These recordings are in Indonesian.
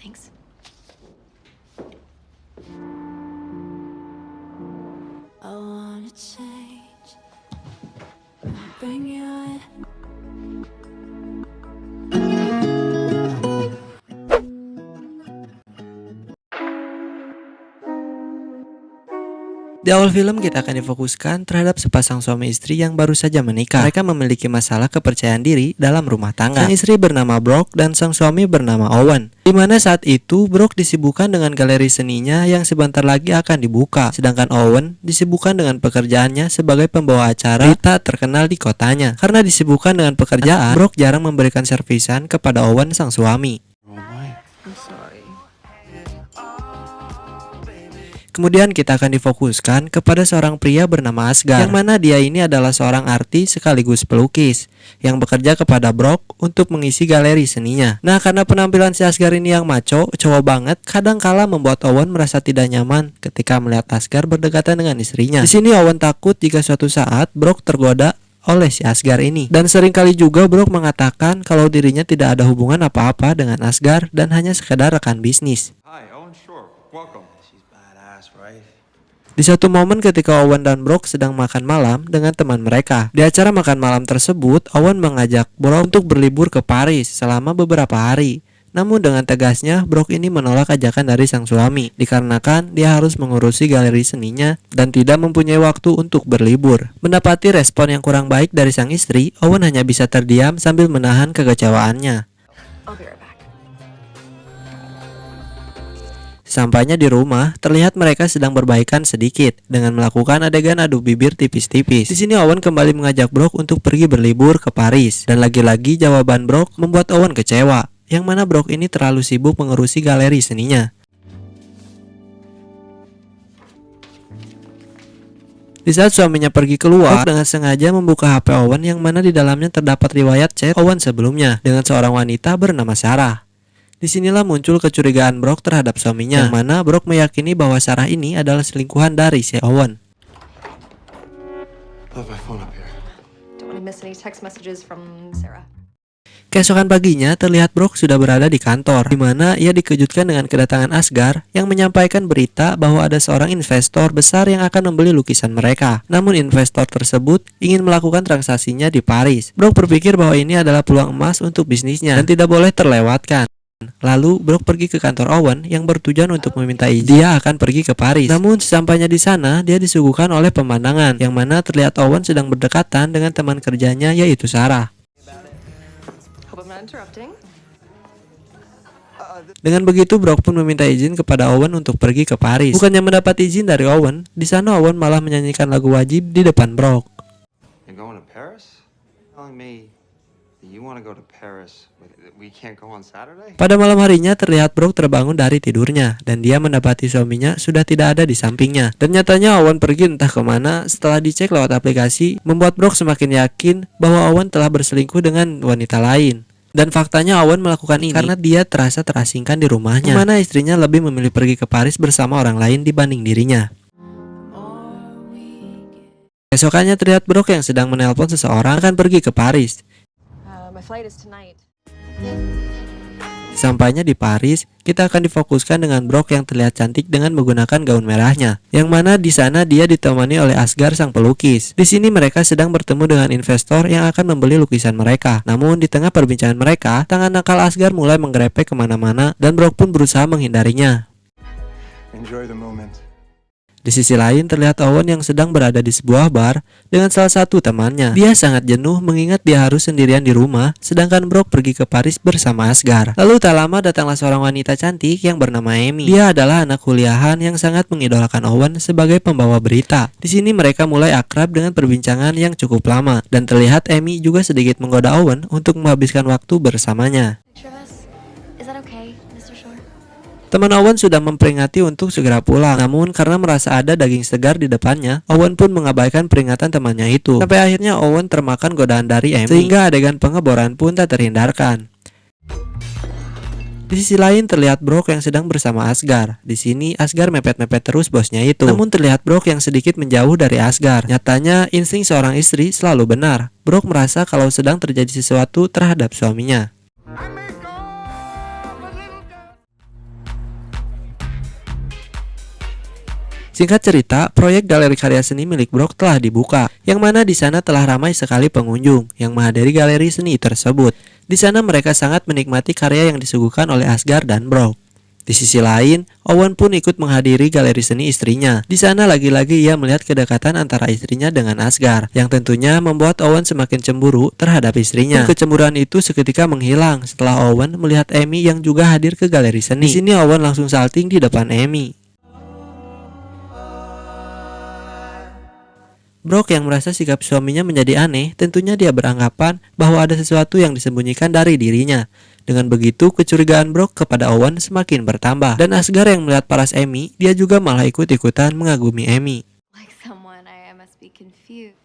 Thanks. I wanna change, bring you in. Di awal film kita akan difokuskan terhadap sepasang suami istri yang baru saja menikah. Mereka memiliki masalah kepercayaan diri dalam rumah tangga. Sang istri bernama Brock dan sang suami bernama Owen. Di mana saat itu Brock disibukkan dengan galeri seninya yang sebentar lagi akan dibuka, sedangkan Owen disibukkan dengan pekerjaannya sebagai pembawa acara berita terkenal di kotanya. Karena disibukkan dengan pekerjaan, Brock jarang memberikan servisan kepada Owen sang suami. I'm sorry. Kemudian kita akan difokuskan kepada seorang pria bernama Asgar, yang mana dia ini adalah seorang artis sekaligus pelukis yang bekerja kepada Brock untuk mengisi galeri seninya. Nah, karena penampilan si Asgar ini yang maco, cowok banget, kadang kala membuat Owen merasa tidak nyaman ketika melihat Asgar berdekatan dengan istrinya. Di sini Owen takut jika suatu saat Brock tergoda oleh si Asgar ini. Dan seringkali juga Brock mengatakan kalau dirinya tidak ada hubungan apa-apa dengan Asgar dan hanya sekedar rekan bisnis. Hi, Owen Shore. Welcome. She's badass, right? Di satu momen ketika Owen dan Brock sedang makan malam dengan teman mereka. Di acara makan malam tersebut, Owen mengajak Brock untuk berlibur ke Paris selama beberapa hari. Namun dengan tegasnya, Brock ini menolak ajakan dari sang suami, dikarenakan dia harus mengurusi galeri seninya dan tidak mempunyai waktu untuk berlibur. Mendapati respon yang kurang baik dari sang istri, Owen hanya bisa terdiam sambil menahan kekecewaannya. I'll be right back. Sampainya di rumah, terlihat mereka sedang berbaikan sedikit dengan melakukan adegan adu bibir tipis-tipis. Di sini Owen kembali mengajak Brock untuk pergi berlibur ke Paris, dan lagi-lagi jawaban Brock membuat Owen kecewa, yang mana Brock ini terlalu sibuk mengurusi galeri seninya. Di saat suaminya pergi keluar, Brock dengan sengaja membuka HP Owen yang mana di dalamnya terdapat riwayat chat Owen sebelumnya dengan seorang wanita bernama Sarah. Disinilah muncul kecurigaan Brock terhadap suaminya, yang mana Brock meyakini bahwa Sarah ini adalah selingkuhan dari si Owen. Left my phone up here. Don't want to miss any text messages from Sarah. Keesokan paginya terlihat Brock sudah berada di kantor, di mana ia dikejutkan dengan kedatangan Asgar yang menyampaikan berita bahwa ada seorang investor besar yang akan membeli lukisan mereka. Namun investor tersebut ingin melakukan transaksinya di Paris. Brock berpikir bahwa ini adalah peluang emas untuk bisnisnya dan tidak boleh terlewatkan. Lalu Brock pergi ke kantor Owen yang bertujuan untuk meminta izin dia akan pergi ke Paris. Namun sesampainya di sana dia disuguhkan oleh pemandangan yang mana terlihat Owen sedang berdekatan dengan teman kerjanya yaitu Sarah. Hope I'm not interrupting. Dengan begitu Brock pun meminta izin kepada Owen untuk pergi ke Paris. Bukannya mendapat izin dari Owen, di sana Owen malah menyanyikan lagu wajib di depan Brock. You're going to Paris? Telling me that you want to go to Paris? We can't go on Saturday? Pada malam harinya terlihat Brock terbangun dari tidurnya dan dia mendapati suaminya sudah tidak ada di sampingnya. Dan nyatanya Owen pergi entah kemana. Setelah dicek lewat aplikasi, membuat Brock semakin yakin bahwa Owen telah berselingkuh dengan wanita lain. Dan faktanya Owen melakukan ini karena dia terasa terasingkan di rumahnya, mana istrinya lebih memilih pergi ke Paris bersama orang lain dibanding dirinya. Besokannya terlihat Brock yang sedang menelpon seseorang akan pergi ke Paris. My flight is tonight. Sampainya di Paris, kita akan difokuskan dengan Brock yang terlihat cantik dengan menggunakan gaun merahnya, yang mana di sana dia ditemani oleh Asgar sang pelukis. Di sini mereka sedang bertemu dengan investor yang akan membeli lukisan mereka. Namun di tengah perbincangan mereka, tangan nakal Asgar mulai menggerepek kemana-mana dan Brock pun berusaha menghindarinya. Enjoy the moment. Di sisi lain terlihat Owen yang sedang berada di sebuah bar dengan salah satu temannya. Dia sangat jenuh mengingat dia harus sendirian di rumah, sedangkan Brock pergi ke Paris bersama Asgar. Lalu tak lama datanglah seorang wanita cantik yang bernama Amy. Dia adalah anak kuliahan yang sangat mengidolakan Owen sebagai pembawa berita. Di sini mereka mulai akrab dengan perbincangan yang cukup lama dan terlihat Amy juga sedikit menggoda Owen untuk menghabiskan waktu bersamanya. Is that okay, Mr. Shore? Teman Owen sudah memperingati untuk segera pulang. Namun karena merasa ada daging segar di depannya, Owen pun mengabaikan peringatan temannya itu. Sampai akhirnya Owen termakan godaan dari Amy, sehingga adegan pengeboran pun tak terhindarkan. Di sisi lain terlihat Brock yang sedang bersama Asgar. Di sini Asgar mepet-mepet terus bosnya itu. Namun terlihat Brock yang sedikit menjauh dari Asgar. Nyatanya insting seorang istri selalu benar. Brock merasa kalau sedang terjadi sesuatu terhadap suaminya. Singkat cerita, proyek galeri karya seni milik Brock telah dibuka, yang mana di sana telah ramai sekali pengunjung yang menghadiri galeri seni tersebut. Di sana mereka sangat menikmati karya yang disuguhkan oleh Asgard dan Brock. Di sisi lain, Owen pun ikut menghadiri galeri seni istrinya. Di sana lagi-lagi ia melihat kedekatan antara istrinya dengan Asgard, yang tentunya membuat Owen semakin cemburu terhadap istrinya. Kecemburuan itu seketika menghilang setelah Owen melihat Amy yang juga hadir ke galeri seni. Di sini Owen langsung salting di depan Amy. Brock yang merasa sikap suaminya menjadi aneh, tentunya dia beranggapan bahwa ada sesuatu yang disembunyikan dari dirinya. Dengan begitu, kecurigaan Brock kepada Owen semakin bertambah. Dan Asgard yang melihat paras Amy, dia juga malah ikut-ikutan mengagumi Amy. Like someone, I must be confused.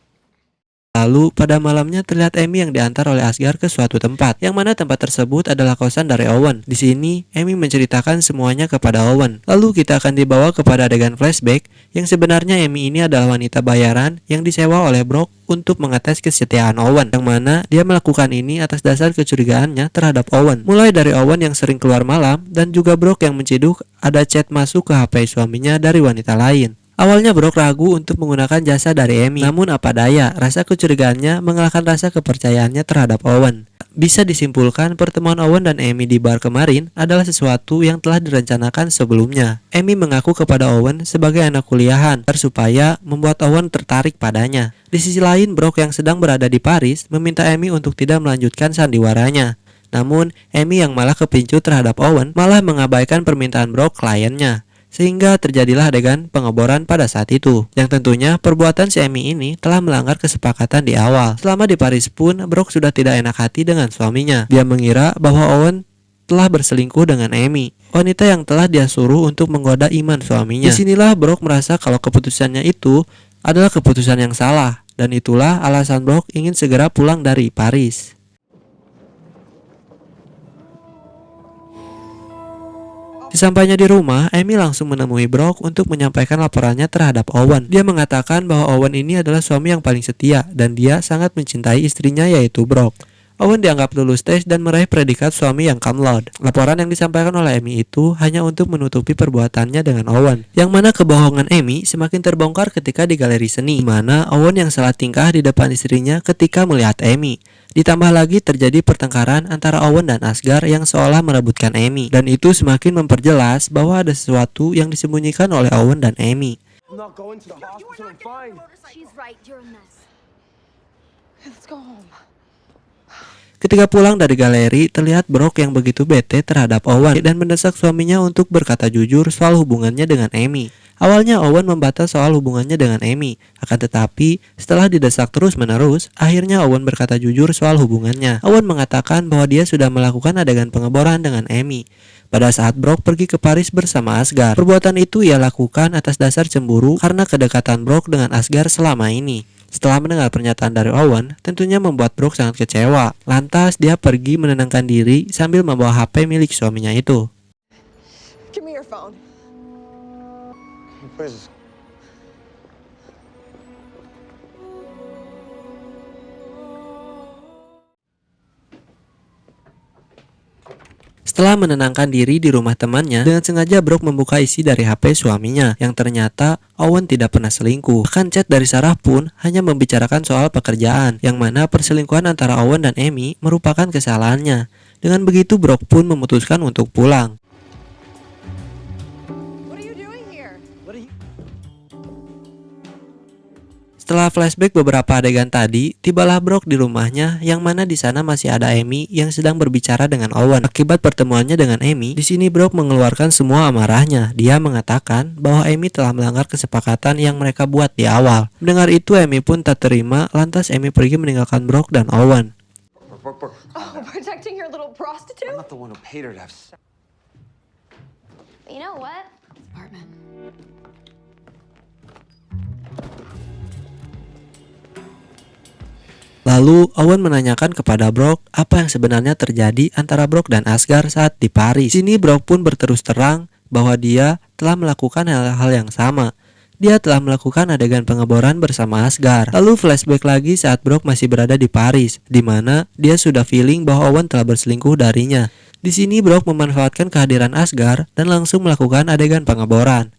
Lalu, pada malamnya terlihat Amy yang diantar oleh Asgard ke suatu tempat, yang mana tempat tersebut adalah kosan dari Owen. Di sini, Amy menceritakan semuanya kepada Owen. Lalu kita akan dibawa kepada adegan flashback, yang sebenarnya Amy ini adalah wanita bayaran yang disewa oleh Brock untuk mengetes kesetiaan Owen, yang mana dia melakukan ini atas dasar kecurigaannya terhadap Owen. Mulai dari Owen yang sering keluar malam, dan juga Brock yang menciduk ada chat masuk ke HP suaminya dari wanita lain. Awalnya Brock ragu untuk menggunakan jasa dari Amy, namun apa daya, rasa kecurigaannya mengalahkan rasa kepercayaannya terhadap Owen. Bisa disimpulkan pertemuan Owen dan Amy di bar kemarin adalah sesuatu yang telah direncanakan sebelumnya. Amy mengaku kepada Owen sebagai anak kuliahan supaya membuat Owen tertarik padanya. Di sisi lain, Brock yang sedang berada di Paris meminta Amy untuk tidak melanjutkan sandiwaranya. Namun, Amy yang malah kepincut terhadap Owen malah mengabaikan permintaan Brock kliennya. Sehingga terjadilah adegan pengeboran pada saat itu, yang tentunya perbuatan si Amy ini telah melanggar kesepakatan di awal. Selama di Paris pun, Brock sudah tidak enak hati dengan suaminya. Dia mengira bahwa Owen telah berselingkuh dengan Amy, wanita yang telah dia suruh untuk menggoda iman suaminya. Disinilah Brock merasa kalau keputusannya itu adalah keputusan yang salah, dan itulah alasan Brock ingin segera pulang dari Paris. Sesampainya di rumah, Amy langsung menemui Brock untuk menyampaikan laporannya terhadap Owen. Dia mengatakan bahwa Owen ini adalah suami yang paling setia dan dia sangat mencintai istrinya yaitu Brock. Owen dianggap lulus tes dan meraih predikat suami yang cum laude. Laporan yang disampaikan oleh Amy itu hanya untuk menutupi perbuatannya dengan Owen, yang mana kebohongan Amy semakin terbongkar ketika di galeri seni, di mana Owen yang salah tingkah di depan istrinya ketika melihat Amy. Ditambah lagi terjadi pertengkaran antara Owen dan Asgard yang seolah merebutkan Amy, dan itu semakin memperjelas bahwa ada sesuatu yang disembunyikan oleh Owen dan Amy. I'm not going to the hospital. I'm fine. She's right, you're a mess. Let's go home. Ketika pulang dari galeri, terlihat Brock yang begitu bete terhadap Owen dan mendesak suaminya untuk berkata jujur soal hubungannya dengan Amy. Awalnya Owen membantah soal hubungannya dengan Amy, akan tetapi setelah didesak terus-menerus, akhirnya Owen berkata jujur soal hubungannya. Owen mengatakan bahwa dia sudah melakukan adegan pengeboran dengan Amy pada saat Brock pergi ke Paris bersama Asgard. Perbuatan itu ia lakukan atas dasar cemburu karena kedekatan Brock dengan Asgard selama ini. Setelah mendengar pernyataan dari Owen, tentunya membuat Brock sangat kecewa. Lantas dia pergi menenangkan diri sambil membawa HP milik suaminya itu. Give me your phone. Where's Setelah menenangkan diri di rumah temannya, dengan sengaja Brock membuka isi dari HP suaminya, yang ternyata Owen tidak pernah selingkuh. Bahkan chat dari Sarah pun hanya membicarakan soal pekerjaan, yang mana perselingkuhan antara Owen dan Amy merupakan kesalahannya. Dengan begitu Brock pun memutuskan untuk pulang. What are you doing here? Setelah flashback beberapa adegan tadi, tibalah Brock di rumahnya, yang mana di sana masih ada Amy yang sedang berbicara dengan Owen. Akibat pertemuannya dengan Amy, di sini Brock mengeluarkan semua amarahnya. Dia mengatakan bahwa Amy telah melanggar kesepakatan yang mereka buat di awal. Mendengar itu, Amy pun tak terima. Lantas Amy pergi meninggalkan Brock dan Owen. Oh, protecting your little prostitute? I'm not the one who paid her to have sex. You know what? Apartment. Lalu Owen menanyakan kepada Brock apa yang sebenarnya terjadi antara Brock dan Asgard saat di Paris. Di sini Brock pun berterus terang bahwa dia telah melakukan hal-hal yang sama. Dia telah melakukan adegan pengeboran bersama Asgard. Lalu flashback lagi saat Brock masih berada di Paris, di mana dia sudah feeling bahwa Owen telah berselingkuh darinya. Di sini Brock memanfaatkan kehadiran Asgard dan langsung melakukan adegan pengeboran.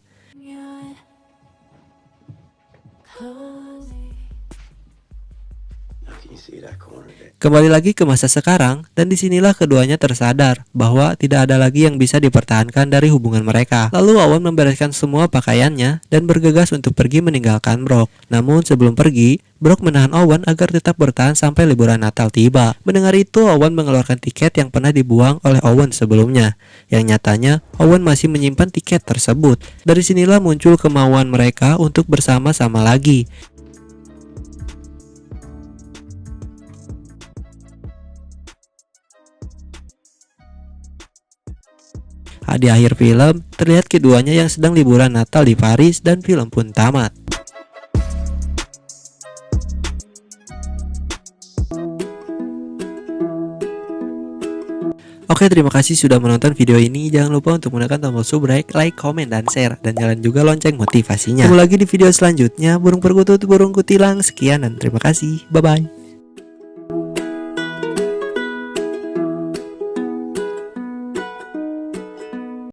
Kembali lagi ke masa sekarang, dan disinilah keduanya tersadar bahwa tidak ada lagi yang bisa dipertahankan dari hubungan mereka. Lalu Owen membereskan semua pakaiannya dan bergegas untuk pergi meninggalkan Brock. Namun sebelum pergi, Brock menahan Owen agar tetap bertahan sampai liburan Natal tiba. Mendengar itu, Owen mengeluarkan tiket yang pernah dibuang oleh Owen sebelumnya. Yang nyatanya, Owen masih menyimpan tiket tersebut. Dari sinilah muncul kemauan mereka untuk bersama-sama lagi. Di akhir film, terlihat keduanya yang sedang liburan Natal di Paris dan film pun tamat. Oke, terima kasih sudah menonton video ini. Jangan lupa untuk menekan tombol subscribe, like, komen, dan share. Dan nyalain juga lonceng motivasinya. Ketemu lagi di video selanjutnya. Burung perkutut, burung kutilang. Sekian dan terima kasih. Bye-bye.